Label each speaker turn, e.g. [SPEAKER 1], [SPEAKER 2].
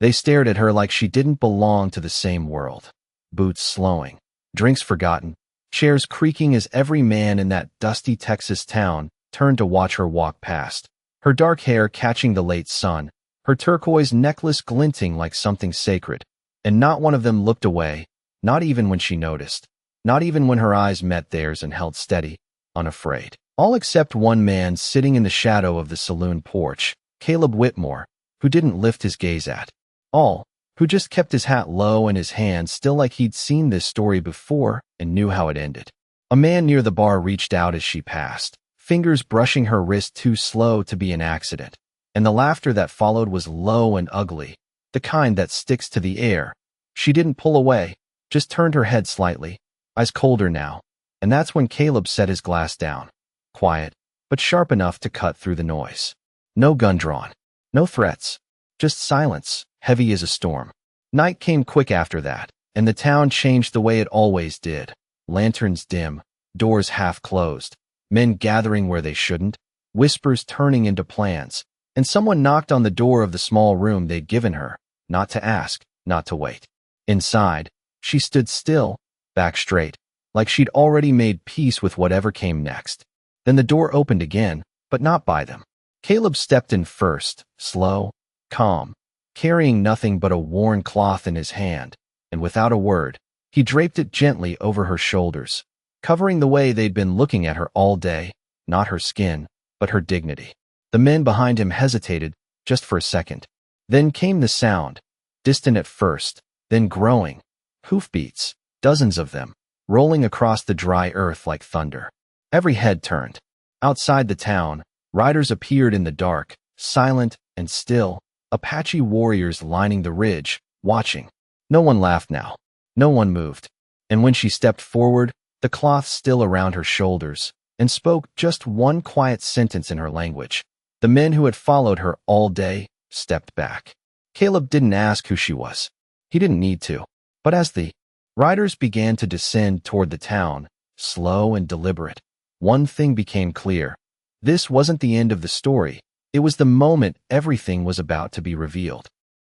[SPEAKER 1] They stared at her like she didn't belong to the same world. Boots slowing, drinks forgotten, chairs creaking as every man in that dusty Texas town turned to watch her walk past, her dark hair catching the late sun, her turquoise necklace glinting like something sacred. And not one of them looked away, not even when she noticed, not even when her eyes met theirs and held steady, unafraid. All except one man sitting in the shadow of the saloon porch, Caleb Whitmore, who didn't lift his gaze at all, who just kept his hat low and his hand still like he'd seen this story before and knew how it ended. A man near the bar reached out as she passed, fingers brushing her wrist too slow to be an accident, and the laughter that followed was low and ugly, the kind that sticks to the air. She didn't pull away, just turned her head slightly, eyes colder now, and that's when Caleb set his glass down, quiet, but sharp enough to cut through the noise. No gun drawn, no threats, just silence, heavy as a storm. Night came quick after that, and the town changed the way it always did. Lanterns dim, doors half closed, men gathering where they shouldn't, whispers turning into plans, and someone knocked on the door of the small room they'd given her, not to ask, not to wait. Inside, she stood still, back straight, like she'd already made peace with whatever came next. Then the door opened again, but not by them. Caleb stepped in first, slow, calm, carrying nothing but a worn cloth in his hand, and without a word, he draped it gently over her shoulders, covering the way they'd been looking at her all day, not her skin, but her dignity. The men behind him hesitated, just for a second. Then came the sound, distant at first, then growing, hoofbeats, dozens of them, rolling across the dry earth like thunder. Every head turned. Outside the town, riders appeared in the dark, silent and still, Apache warriors lining the ridge, watching. No one laughed now. No one moved. And when she stepped forward, the cloth still around her shoulders, and spoke just one quiet sentence in her language, the men who had followed her all day stepped back. Caleb didn't ask who she was. He didn't need to. But as the riders began to descend toward the town, slow and deliberate, one thing became clear. This wasn't the end of the story. It was the moment everything was about to be revealed.